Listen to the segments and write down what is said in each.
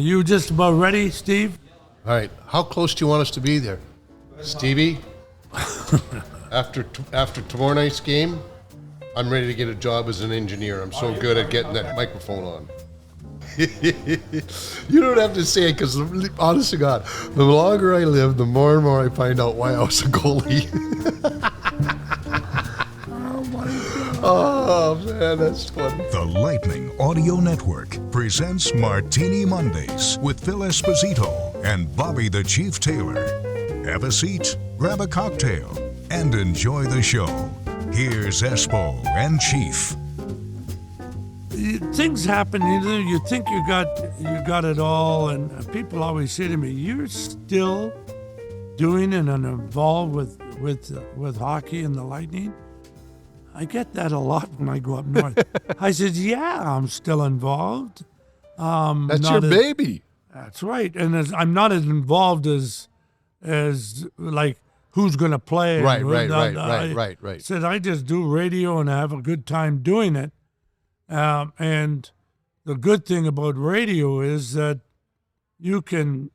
Are you just about ready, Steve? All right. How close do you want us to be there? Stevie, after tomorrow night's game, I'm ready to get a job as an engineer. I'm so good at getting that microphone on. You don't have to say it because, honest to God, the longer I live, the more and more I find out why I was a goalie. Oh, man, that's funny. The Lightning Audio Network presents Martini Mondays with Phil Esposito and Bobby the Chief Taylor. Have a seat, grab a cocktail, and enjoy the show. Here's Espo and Chief. Things happen. You think you got it all, and people always say to me, "You're still doing and involved with hockey and the Lightning." I get that a lot when I go up north. I said, "Yeah, I'm still involved." That's your baby. That's right, and I'm not as involved as like who's going to play. Right. Said I just do radio and I have a good time doing it. And the good thing about radio is that you can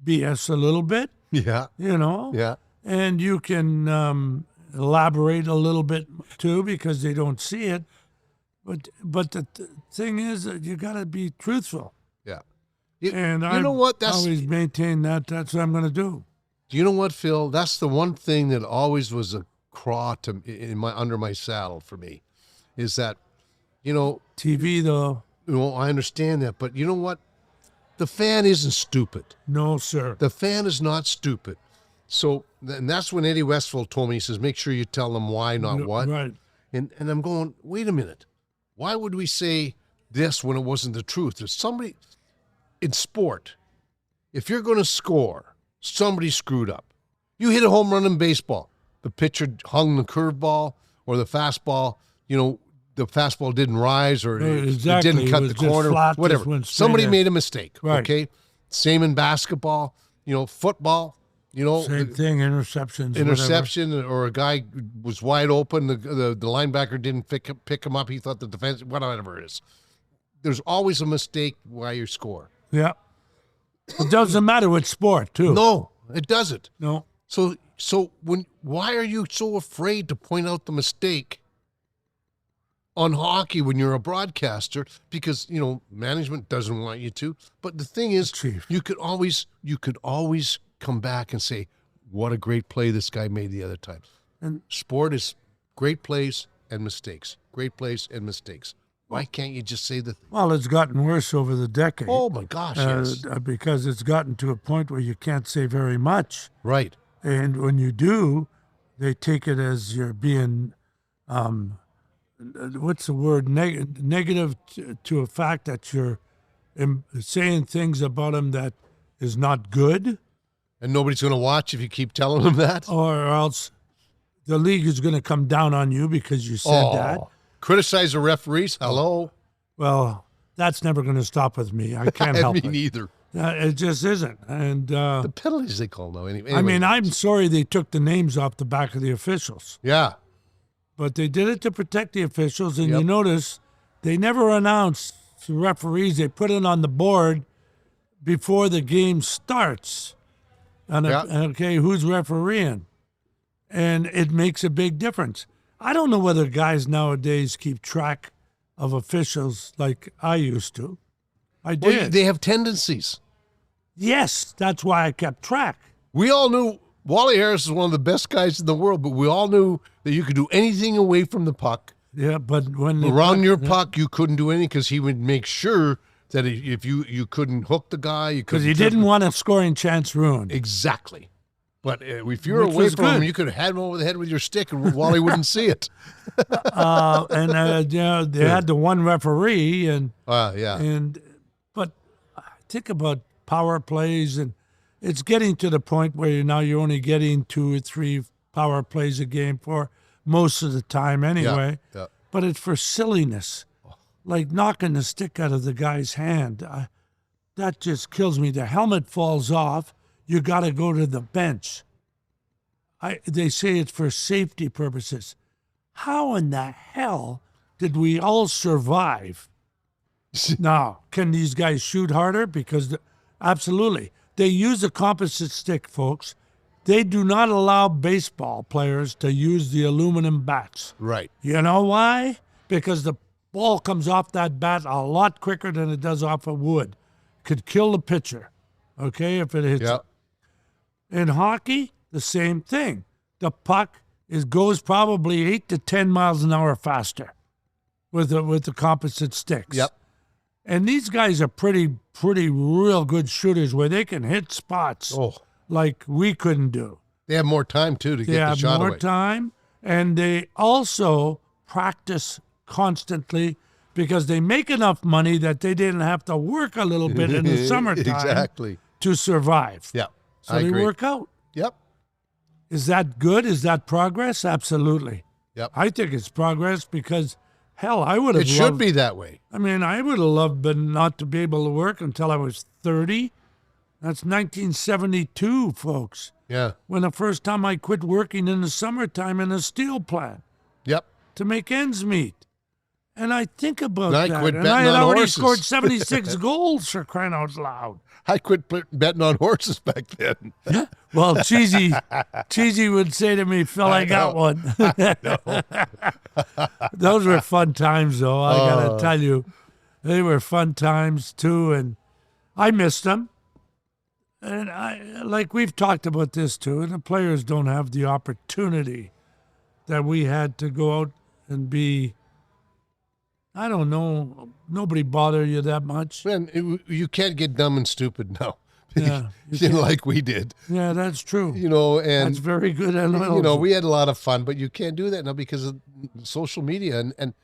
BS a little bit. Yeah. Yeah. And you can elaborate a little bit too because they don't see it. But the thing is that you got to be truthful. Yeah. I know what? always maintain that. That's what I'm going to do. Do you know what, Phil? That's the one thing that always was a craw under my saddle for me, is that, TV though. I understand that, but you know what? The fan isn't stupid. No, sir. The fan is not stupid. So, and that's when Eddie Westphal told me, he says, make sure you tell them why, not what. Right. And I'm going, wait a minute. Why would we say this when it wasn't the truth? There's somebody in sport, if you're going to score, somebody screwed up. You hit a home run in baseball. The pitcher hung the curveball or the fastball, the fastball didn't rise or it didn't cut the corner, whatever. Somebody made a mistake, right. Okay? Same in basketball, football, Same thing, interception, whatever. Or a guy was wide open, the linebacker didn't pick him up, he thought the defense, whatever it is. There's always a mistake while you score. Yeah. It doesn't matter what sport, too. No, it doesn't. No. So why are you so afraid to point out the mistake on hockey when you're a broadcaster? Because, management doesn't want you to. But the thing is, Chief, you could always come back and say, what a great play this guy made the other time. And sport is great plays and mistakes. Great plays and mistakes. Why can't you just say that? Well, it's gotten worse over the decade. Oh, my gosh, yes. Because it's gotten to a point where you can't say very much. Right. And when you do, they take it as you're being, what's the word, negative to a fact that you're saying things about them that is not good. And nobody's going to watch if you keep telling them that? Or else the league is going to come down on you because you said that. Criticize the referees? Hello? Well, that's never going to stop with me. I can't help it. Me neither. It just isn't. And the penalties they call now. Anyway. I mean, I'm sorry they took the names off the back of the officials. Yeah. But they did it to protect the officials. And you notice they never announced the referees. They put it on the board before the game starts. And okay, who's refereeing? And it makes a big difference. I don't know whether guys nowadays keep track of officials like I used to. I did. Well, they have tendencies. Yes, that's why I kept track. We all knew Wally Harris is one of the best guys in the world, but we all knew that you could do anything away from the puck. Yeah, but when around your puck, you couldn't do anything because he would make sure that if you couldn't hook the guy, because he didn't want a scoring chance ruined. Exactly. But if you were away from him, you could have had him over the head with your stick, and Wally wouldn't see it. They had the one referee, but think about power plays, and it's getting to the point where you're only getting 2 or 3 power plays a game for most of the time anyway. Yeah. But it's for silliness, like knocking the stick out of the guy's hand. That just kills me. The helmet falls off. You got to go to the bench. They say it's for safety purposes. How in the hell did we all survive Now, can these guys shoot harder? Because absolutely. They use a composite stick, folks. They do not allow baseball players to use the aluminum bats. Right. You know why? Because the ball comes off that bat a lot quicker than it does off of wood. Could kill the pitcher, okay, if it hits Yep. it. In hockey, the same thing. The puck goes probably 8 to 10 miles an hour faster with the composite sticks. Yep. And these guys are pretty real good shooters where they can hit spots Oh, like we couldn't do. they have more time too to They get the have shot more away. time, and they also practice constantly because they make enough money that they didn't have to work a little bit in the summertime Exactly. to survive. Yeah. So I they agree. work out. Yep. Is that good? Is that progress? Absolutely. Yep. I think it's progress because, hell, I would have It should loved, be that way. I mean, I would have loved but not to be able to work until I was 30. That's 1972, folks, Yeah. when the first time I quit working in the summertime in a steel plant Yep. to make ends meet. And I think about And I that. quit And betting I had on already horses. scored 76 goals, for crying out loud. I quit betting on horses back then. Well, Cheesy would say to me, Phil, I got know. one. Those were fun times, though. I got to tell you. They were fun times, too. And I missed them. And like we've talked about this, too. And the players don't have the opportunity that we had to go out and be, I don't know, nobody bother you that much. Man, you can't get dumb and stupid now. Yeah, you Like we did. Yeah, that's true. And That's very good analysis. we had a lot of fun, but you can't do that now because of social media and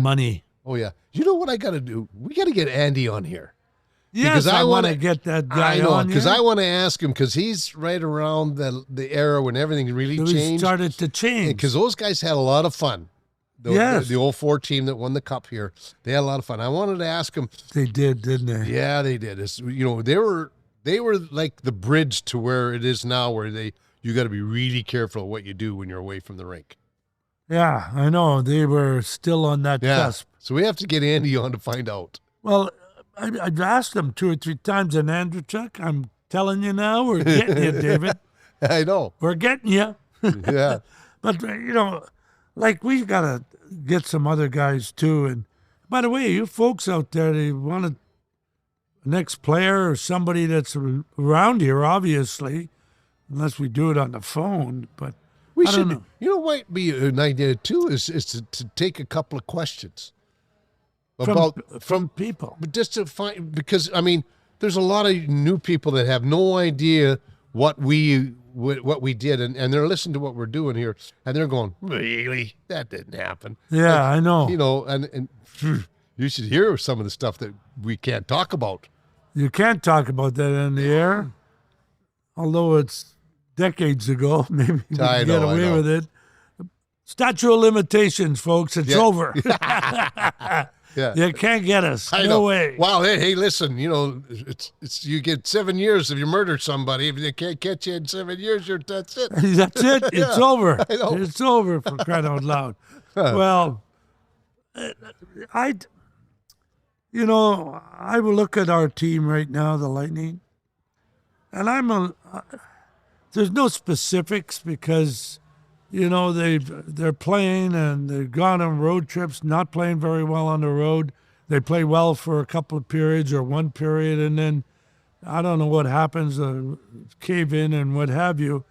Money. oh yeah. You know what I got to do? We got to get Andy on here. Yes, Because I want to wanna- get that guy I know, on because here. I want to ask him because he's right around the era when everything really So we changed. started to change. Because those guys had a lot of fun. Yes. The 04 team that won the cup here, they had a lot of fun. I wanted to ask them. They did, didn't they? Yeah, they did. They were like the bridge to where it is now, where you got to be really careful of what you do when you're away from the rink. Yeah, I know. They were still on that Yeah. cusp. So we have to get Andy on to find out. Well, I've asked them 2 or 3 times, and Andrew Chuck, I'm telling you now, we're getting you, David. I know. We're getting you. Yeah. But, like we've got to get some other guys, too. And by the way, you folks out there, they want an ex-player or somebody that's around here, obviously, unless we do it on the phone. But We I should. don't know. You know what? Be an idea too is to take a couple of questions From people. but just to find, because I mean, there's a lot of new people that have no idea what we did, and they're listening to what we're doing here, and they're going, really, that didn't happen. Yeah, I know. And you should hear some of the stuff that we can't talk about. You can't talk about that in the air, although it's decades ago. Maybe we I can get know, I away know. with it. Statute of limitations, folks. It's Yeah. over. Yeah. You can't get us. I no know. way. Wow. Hey, listen. It's you get 7 years if you murder somebody. If they can't catch you in 7 years, that's it. That's it. It's Yeah, over. I know. It's over, for crying out loud. Well, I will look at our team right now, the Lightning, and there's no specifics because, they're playing and they've gone on road trips, not playing very well on the road. They play well for a couple of periods or one period, and then I don't know what happens, cave in and what have you.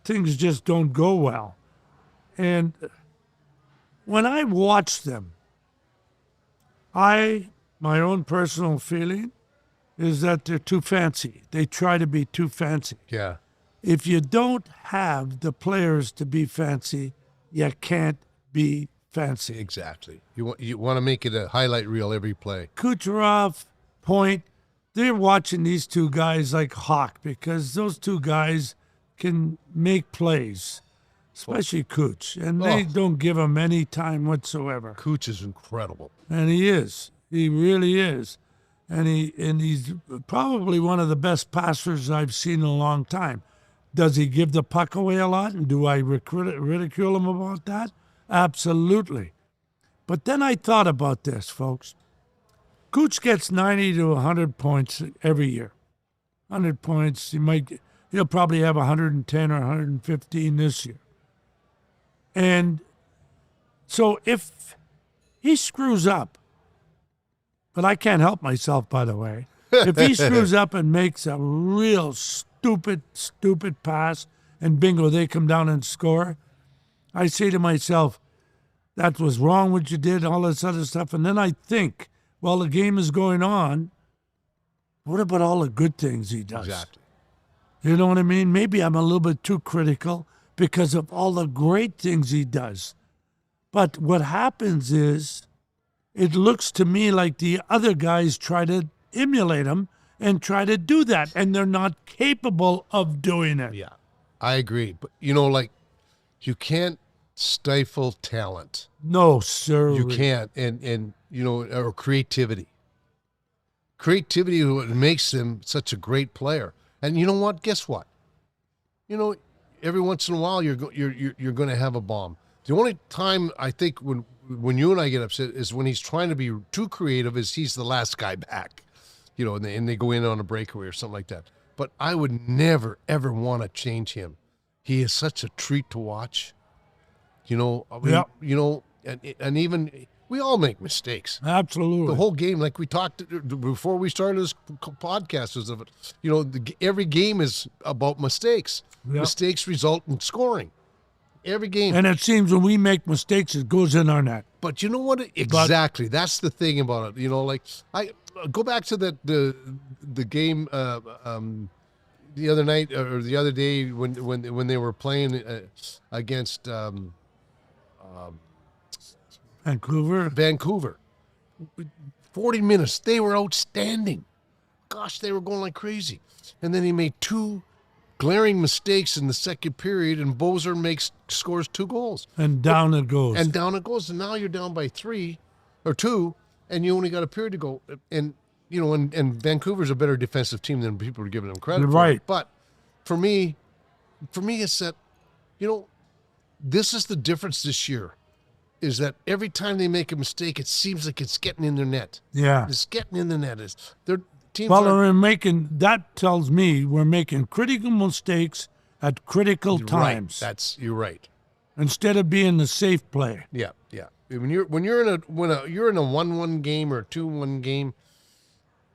Things just don't go well. And when I watch them, my own personal feeling is that they're too fancy. They try to be too fancy. Yeah. If you don't have the players to be fancy, you can't be fancy. Exactly. You want to make it a highlight reel every play. Kucherov, Point, they're watching these two guys like hawk because those two guys can make plays, especially Kuch, and they don't give him any time whatsoever. Cooch is incredible. And he is. He really is. And he's probably one of the best passers I've seen in a long time. Does he give the puck away a lot? And do I ridicule him about that? Absolutely. But then I thought about this, folks. Cooch gets 90 to 100 points every year. 100 points. He'll probably have 110 or 115 this year. And so if he screws up, but I can't help myself, by the way. If he screws up and makes a real stupid pass, and bingo, they come down and score, I say to myself, that was wrong what you did, all this other stuff. And then I think, well, the game is going on. What about all the good things he does? Exactly. You know what I mean? Maybe I'm a little bit too critical because of all the great things he does. But what happens is, it looks to me like the other guys try to emulate him and try to do that, and they're not capable of doing it. Yeah, I agree. But, like, you can't stifle talent. No, sir. You can't. And or creativity. Creativity is what makes him such a great player. And you know what? Guess what? Every once in a while you're going to have a bomb. The only time I think when you and I get upset is when he's trying to be too creative, is he's the last guy back, and they go in on a breakaway or something like that. But I would never, ever want to change him. He is such a treat to watch. And even we all make mistakes. Absolutely. The whole game, like we talked before we started this podcast, was of it. Every game is about mistakes. Yep. Mistakes result in scoring. Every game. And it seems when we make mistakes, it goes in our net. But you know what? Exactly. That's the thing about it. Like I go back to the game the other night or the other day when they were playing against Vancouver. 40 minutes. They were outstanding. Gosh, they were going like crazy. And then he made two glaring mistakes in the second period, and Bozer scores 2 goals. And down it goes. And now you're down by 3 or 2, and you only got a period to go. And and Vancouver's a better defensive team than people are giving them credit for. Right. But for me, it's that, this is the difference this year, is that every time they make a mistake, it seems like it's getting in their net. Yeah. It's getting in the net. That tells me we're making critical mistakes at critical times. Right. You're right. Instead of being the safe play. Yeah. When you're in a 1-1 game or a 2-1 game,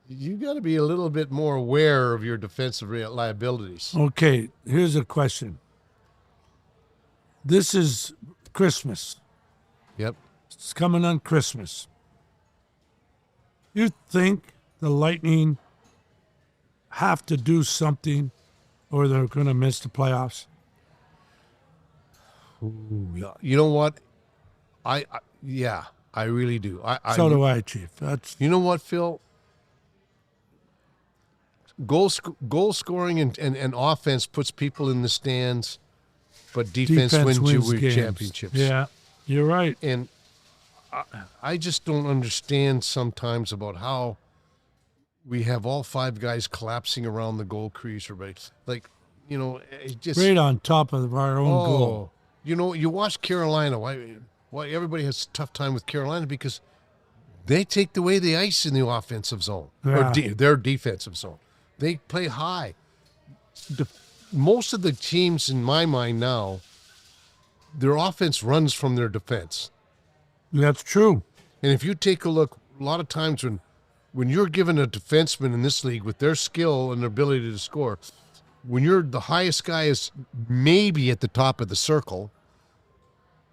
you got to be a little bit more aware of your defensive liabilities. Okay, here's a question. This is Christmas. Yep. It's coming on Christmas. You think the Lightning have to do something or they're going to miss the playoffs? Ooh, yeah. You know what? I really do. So do I, Chief. You know what, Phil? Goal scoring and offense puts people in the stands, but defense wins you games. championships. Yeah, you're right. And I just don't understand sometimes about how we have all 5 guys collapsing around the goal crease, or it just right on top of our own goal. You watch Carolina. Why everybody has a tough time with Carolina? Because they take away the ice in the offensive zone, or their defensive zone. They play high. Most of the teams, in my mind now, their offense runs from their defense. That's true. And if you take a look, a lot of times when you're given a defenseman in this league with their skill and their ability to score, when you're the highest guy is maybe at the top of the circle,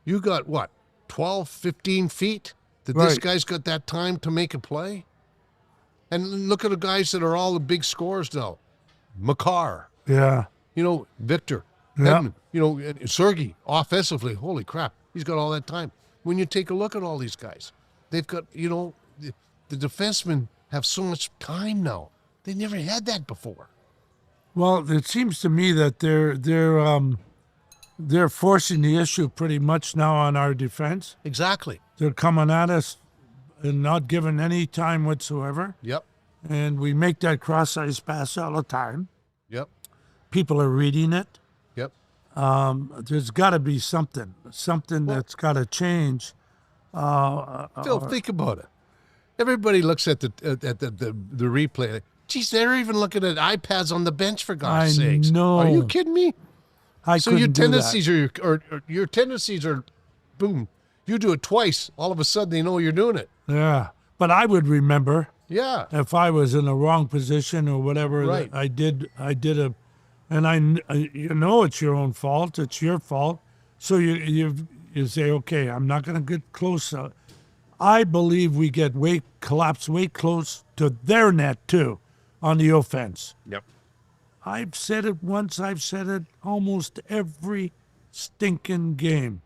you got what, 12, 15 feet? This guy's got that time to make a play? And look at the guys that are all the big scorers now. Makar. Yeah. Victor. Yeah. Edmund, Sergei, offensively, holy crap, he's got all that time. When you take a look at all these guys, they've got, the defensemen have so much time now. They never had that before. Well, it seems to me that they're forcing the issue pretty much now on our defense. Exactly. They're coming at us and not giving any time whatsoever. Yep. And we make that cross-ice pass all the time. Yep. People are reading it. Yep. There's got to be something that's got to change. Phil, think about it. Everybody looks at the replay. Geez, they're even looking at iPads on the bench for God's sakes. know. Are you kidding me? So your tendencies or your tendencies are, boom. You do it twice, all of a sudden they know you're doing it. Yeah, but I would remember. Yeah. If I was in the wrong position or whatever, Right. I did and it's your own fault. It's your fault. So you say, okay, I'm not going to get close. I believe we collapse way close to their net too, on the offense. Yep. I've said it once. I've said it almost every stinking game.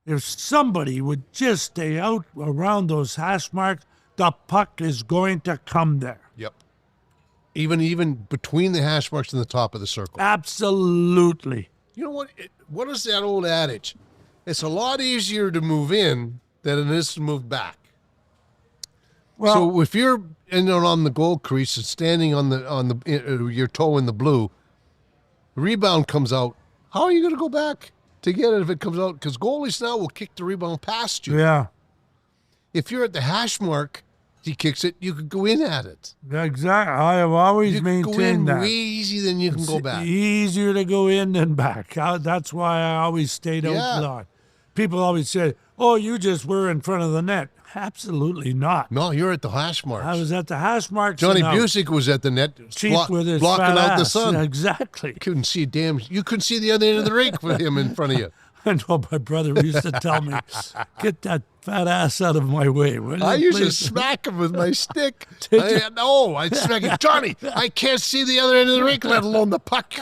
If somebody would just stay out around those hash marks, the puck is going to come there. Yep. Even between the hash marks and the top of the circle. Absolutely. You know what? What is that old adage? It's a lot easier to move in than it is to move back. Well, so if you're on the goal crease and standing on your toe in the blue, the rebound comes out. How are you going to go back to get it if it comes out? Because goalies now will kick the rebound past you. yeah, If you're at the hash mark, he kicks it. You could go in at it. exactly. I have always You can go in maintained that. way easy than you can go back. Easier to go in than back. That's why I always stayed Yeah. outside. People always say, "Oh, you just were in front of the net." Absolutely not. No, you're at the hash marks. I was at the hash marks. Johnny and out. Busick was at the net, Cheap with his blocking fat out the ass. sun. Exactly. You couldn't see the other end of the rink with him in front of you. I know my brother used to tell me, "Get that fat ass out of my way." will you, I used to please?" smack him with my stick. Did you? I'd smack him. Johnny, I can't see the other end of the rink, let alone the puck.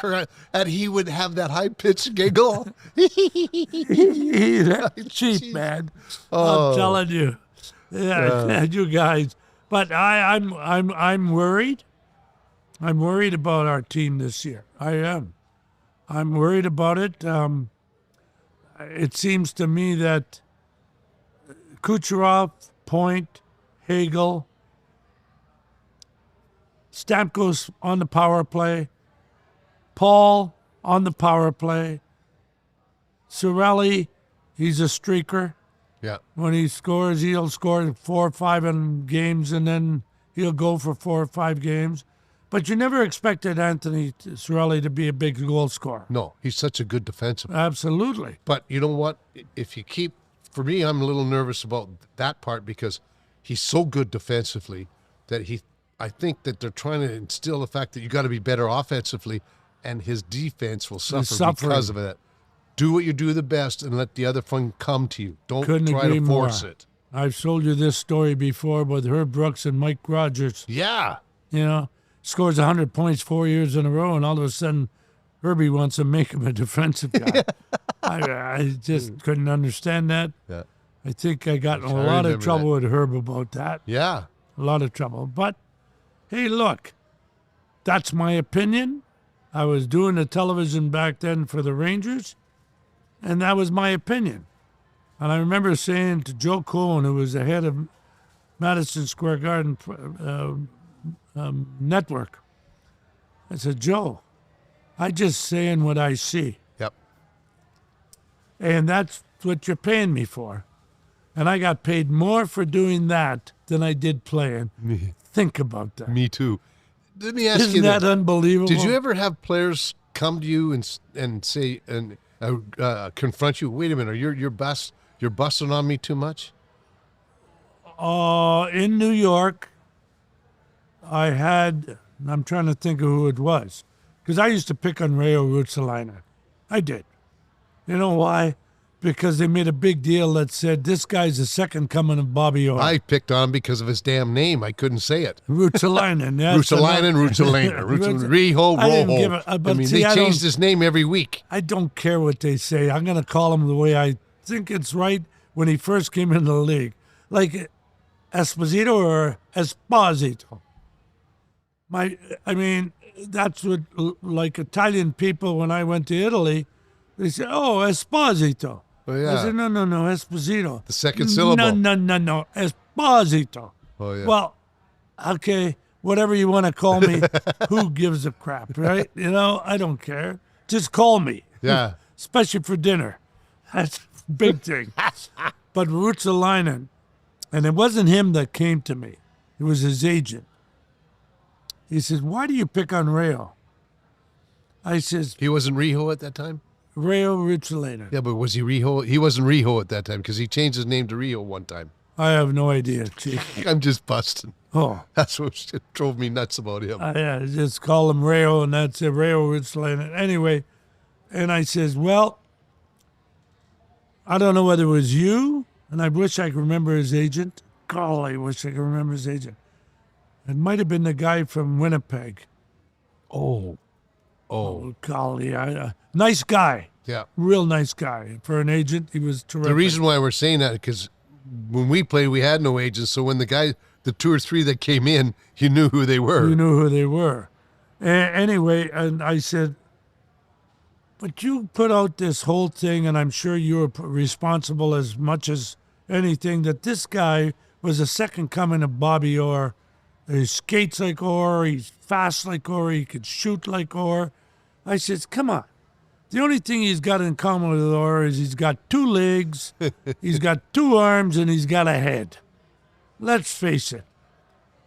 And he would have that high-pitched giggle. That's cheap, man. Oh. I'm telling you. Yeah, you guys. But I'm worried. I'm worried about our team this year. I am. I'm worried about it. It seems to me that Kucherov, Point, Hagel, Stamkos on the power play, Paul on the power play, Cirelli, he's a streaker. Yeah. When he scores, he'll score 4 or 5 in games, and then he'll go for 4 or 5 games. But you never expected Anthony Cirelli to be a big goal scorer. No, he's such a good defenseman. Absolutely. But you know what? For me, I'm a little nervous about that part because he's so good defensively that I think that they're trying to instill the fact that you got to be better offensively, and his defense will suffer because of it. Do what you do the best and let the other fun come to you. Don't Couldn't try agree to force more. it. I've told you this story before with Herb Brooks and Mike Rogers. Yeah. You know, scores 100 points 4 years in a row, and all of a sudden, Herbie wants to make him a defensive guy. I just couldn't understand that. Yeah. I think I got in a I lot of remember trouble with Herb about that. Yeah. A lot of trouble. But, hey, look, that's my opinion. I was doing the television back then for the Rangers, and that was my opinion. And I remember saying to Joe Cohen, who was the head of Madison Square Garden Network, I said, "Joe, I just saying what I see. Yep. And that's what you're paying me for. And I got paid more for doing that than I did playing. Think about that. Me too. Let me ask you Isn't that unbelievable? Did you ever have players come to you and say and confront you? Wait a minute, you're busting on me too much. In New York, I'm trying to think of who it was, because I used to pick on Rayo Ruotsalainen. I did. You know why? Because they made a big deal that said, this guy's the second coming of Bobby Orr. I picked on him because of his damn name. I couldn't say it. Ruotsalainen. Ruotsalainen. Riho, I didn't give Rojo. a- but see, they I changed don't- his name every week. I don't care what they say. I'm going to call him the way I think it's right when he first came into the league. Like Esposito or Esposito. That's what, like Italian people, when I went to Italy, they say, "Oh, Esposito." Oh, yeah. I said, no, Esposito. The second syllable. No, Esposito. Oh, yeah. Well, okay, whatever you want to call me, who gives a crap, right? You know, I don't care. Just call me. Yeah. Especially for dinner. That's a big thing. But Ruotsalainen, And it wasn't him that came to me. It was his agent. He says, why do you pick on Rayo? I says, He wasn't Riho at that time? Rayo Richelainer. Yeah, but was he Riho? He wasn't Riho at that time because he changed his name to Rio one time. I have no idea, Chief. I'm just busting. Oh. That's what shit drove me nuts about him. Yeah, just call him Rayo, and that's it, Rayo Richelainer. Anyway, and I says, well, I don't know whether it was you, and I wish I could remember his agent. Golly, I wish I could remember his agent. It might have been the guy from Winnipeg. Oh. Golly, nice guy. Yeah. Real nice guy. For an agent, he was terrific. The reason why we're saying that because when we played, we had no agents. So when the 2 or 3 that came in, you knew who they were. You knew who they were. Anyway, and I said, but you put out this whole thing, and I'm sure you were responsible as much as anything, that this guy was a second coming of Bobby Orr. He skates like Orr, he's fast like Orr, he could shoot like Orr. I says, come on. The only thing he's got in common with Orr is he's got 2 legs, he's got 2 arms, and he's got a head. Let's face it.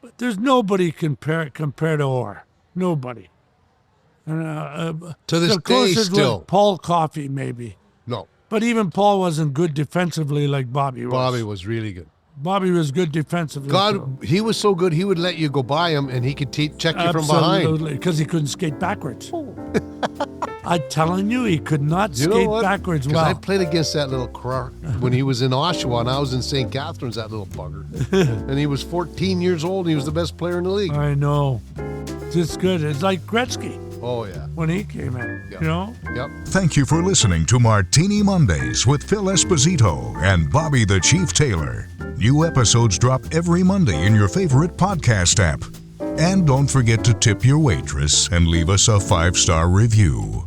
But there's nobody compared to Orr. Nobody. To this the day, closest still. was Paul Coffey, maybe. No. But even Paul wasn't good defensively like Bobby was. Bobby was really good. Bobby was good defensively. too. God, he was so good, he would let you go by him and he could check you from behind. Absolutely, because he couldn't skate backwards. I'm telling you, he could not You know skate what? backwards 'Cause well. I played against that little crook when he was in Oshawa, and I was in St. Catharines, that little bugger. And he was 14 years old, and he was the best player in the league. I know. Just good. It's like Gretzky Oh, yeah. when he came in, Yep. you know? Yep. Thank you for listening to Martini Mondays with Phil Esposito and Bobby the Chief Taylor. New episodes drop every Monday in your favorite podcast app. And don't forget to tip your waitress and leave us a 5-star review.